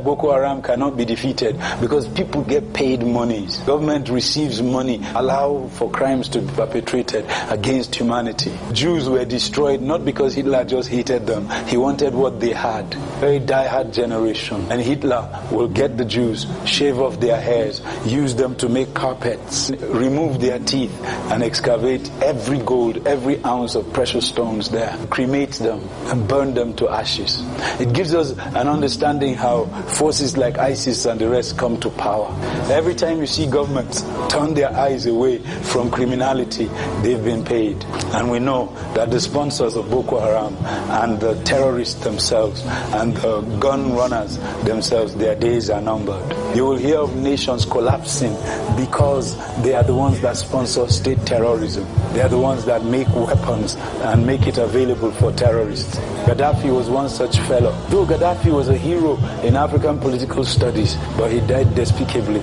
Boko Haram cannot be defeated because people get paid monies. Government receives money, allow for crimes to be perpetrated against humanity. Jews were destroyed not because Hitler just hated them. He wanted what they had. Very die-hard generation. And Hitler will get the Jews, shave off their hairs, use them to make carpets, remove their teeth, and excavate every gold, every ounce of precious stones there, cremate them, and burn them to ashes. It gives us an understanding how forces like ISIS and the rest come to power. Every time you see governments turn their eyes away from criminality, they've been paid. And we know that the sponsors of Boko Haram and the terrorists themselves and the gun runners themselves, their days are numbered. You will hear of nations collapsing because they are the ones that sponsor state terrorism. They are the ones that make weapons and make it available for terrorists. Gaddafi was one such fellow. Though Gaddafi was a hero in African political studies, but he died despicably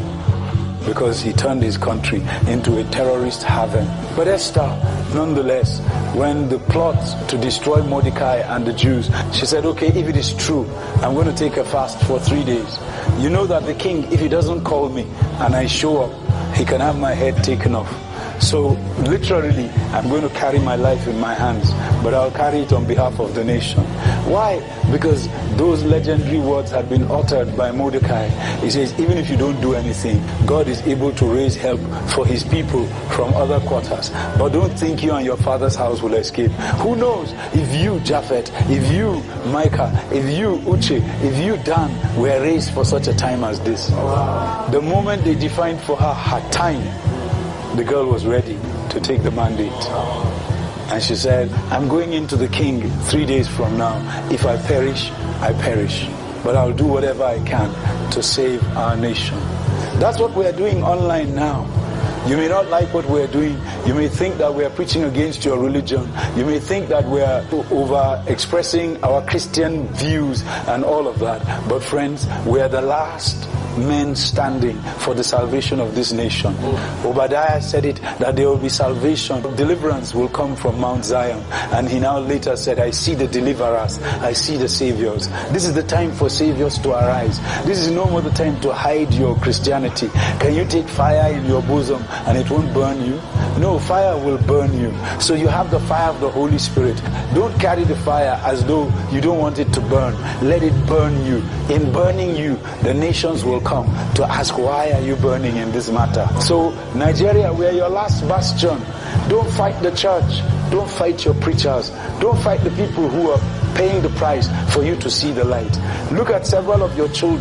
because he turned his country into a terrorist haven. But Esther, nonetheless, when the plot to destroy Mordecai and the Jews, she said, okay, if it is true, I'm going to take a fast for 3 days. You know that the king, if he doesn't call me and I show up, he can have my head taken off. So literally, I'm going to carry my life in my hands, but I'll carry it on behalf of the nation. Why? Because those legendary words had been uttered by Mordecai. He says, even if you don't do anything, God is able to raise help for his people from other quarters. But don't think you and your father's house will escape. Who knows if you, Japhet, if you, Micah, if you, Uche, if you, Dan, were raised for such a time as this. The moment they defined for her time, the girl was ready to take the mandate. And she said, I'm going into the king 3 days from now. If I perish, I perish. But I'll do whatever I can to save our nation. That's what we are doing online now. You may not like what we are doing. You may think that we are preaching against your religion. You may think that we are over-expressing our Christian views and all of that. But friends, we are the last men standing for the salvation of this nation. Obadiah said it, that there will be salvation. Deliverance will come from Mount Zion. And he now later said, I see the deliverers, I see the saviors. This is the time for saviors to arise. This is no more the time to hide your Christianity. Can you take fire in your bosom and it won't burn you? No, fire will burn you. So you have the fire of the Holy Spirit. Don't carry the fire as though you don't want it to burn. Let it burn you. In burning you, the nations will come to ask, why are you burning in this matter? So Nigeria, we are your last bastion. Don't fight the church. Don't fight your preachers. Don't fight the people who are paying the price for you to see the light. Look at several of your children.